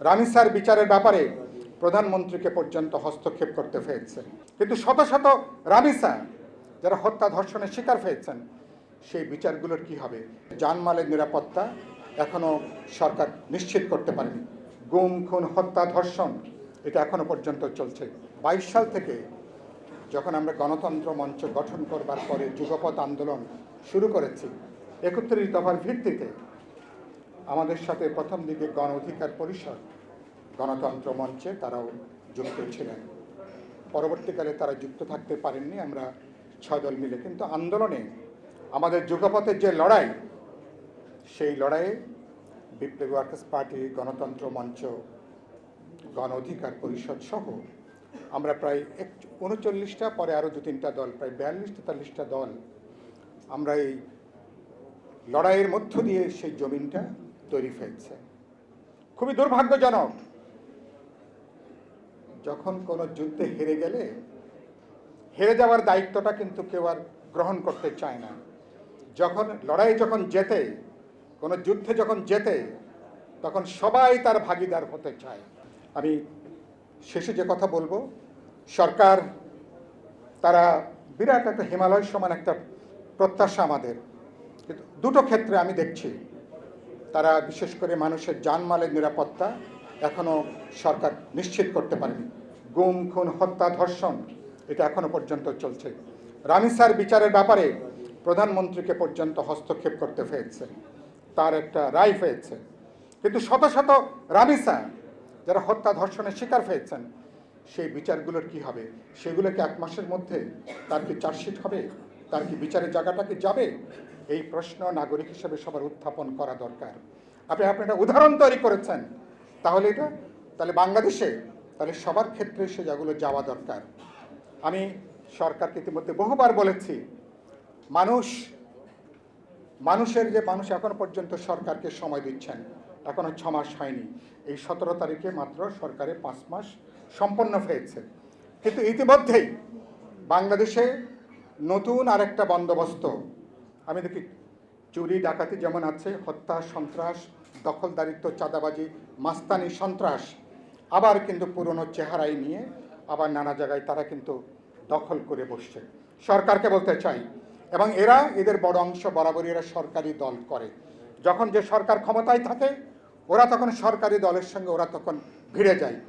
রামিসার বিচারের ব্যাপারে প্রধানমন্ত্রীকে পর্যন্ত হস্তক্ষেপ করতে হয়েছে। কিন্তু শত শত রামিসা যারা হত্যা ধর্ষণের শিকার হয়েছেন সেই বিচারগুলোর কি হবে? জানমালের নিরাপত্তা এখনো সরকার নিশ্চিত করতে পারেনি। গুম, খুন, হত্যা, ধর্ষণ এটা এখনো পর্যন্ত চলছে। 22 সাল থেকে যখন আমরা গণতন্ত্র মঞ্চ গঠন করবার পরে যুগপৎ আন্দোলন শুরু করেছি, 31 দফার ভিত্তিতে আমাদের সাথে প্রথম দিকে গণ অধিকার পরিষদ, গণতন্ত্র মঞ্চে তারাও যুক্ত ছিলেন। পরবর্তীকালে তারা যুক্ত থাকতে পারেননি, আমরা 6 দল মিলে। কিন্তু আন্দোলনে আমাদের যুগপথের যে লড়াই, সেই লড়াইয়ে বিপ্লবী ওয়ার্কার্স পার্টি, গণতন্ত্র মঞ্চ, গণ অধিকার পরিষদ সহ আমরা প্রায় 39টা, পরে আরও 2-3টা দল, প্রায় 42-43টা দল আমরা এই লড়াইয়ের মধ্য দিয়ে সেই জমিনটা তৈরি হয়েছে। খুবই দুর্ভাগ্যজনক, যখন কোনো যুদ্ধে হেরে গেলে হেরে যাওয়ার দায়িত্বটা কিন্তু কেউ আর গ্রহণ করতে চায় না। যখন লড়াই যখন জেতে, কোনো যুদ্ধে যখন জেতে, তখন সবাই তার ভাগিদার হতে চায়। আমি শেষে যে কথা বলবো, সরকার তারা বিরাট একটা হিমালয় সমান একটা প্রত্যাশা আমাদের, কিন্তু দুটো ক্ষেত্রে আমি দেখছি তারা বিশেষ করে মানুষের জানমালের নিরাপত্তা এখনো সরকার নিশ্চিত করতে পারেনি। গুম, খুন, হত্যা, ধর্ষণ এটা এখনো পর্যন্ত চলছে। রামিসার বিচারের ব্যাপারে প্রধানমন্ত্রীকে পর্যন্ত হস্তক্ষেপ করতে হয়েছে, তার একটা রায় হয়েছে। কিন্তু শত শত রামিসা যারা হত্যা ধর্ষণের শিকার হয়েছেন সেই বিচারগুলোর কি হবে? সেগুলোকে 1 মাসের মধ্যে তার কি চার্জশিট হবে? তার কি বিচারের জায়গাটা কি যাবে? এই প্রশ্ন নাগরিক হিসেবে সবার উত্থাপন করা দরকার। আপনি একটা উদাহরণ তৈরি করেছেন, তাহলে বাংলাদেশে তাহলে সবার ক্ষেত্রে সে জায়গাগুলো যাওয়া দরকার। আমি সরকারকে ইতিমধ্যে বহুবার বলেছি, মানুষ এখনো পর্যন্ত সরকারকে সময় দিচ্ছেন, এখনো 6 মাস হয়নি। এই 17 তারিখে মাত্র সরকারের 5 মাস সম্পন্ন হয়েছে। কিন্তু ইতিমধ্যেই বাংলাদেশে নতুন আরেকটা বন্দোবস্ত আমি দেখি, চুরি ডাকাতি যেমন আছে, হত্যা, সন্ত্রাস, দখলদারিত্ব, চাঁদাবাজি, মাস্তানি, সন্ত্রাস, আবার কিন্তু পুরনো চেহারাই নিয়ে আবার নানা জায়গায় তারা কিন্তু দখল করে বসছে। সরকারকে বলতে চাই, এবং এদের বড় অংশ বরাবরই এরা সরকারি দল করে। যখন যে সরকার ক্ষমতায় থাকে ওরা তখন সরকারি দলের সঙ্গে ভিড়ে যায়।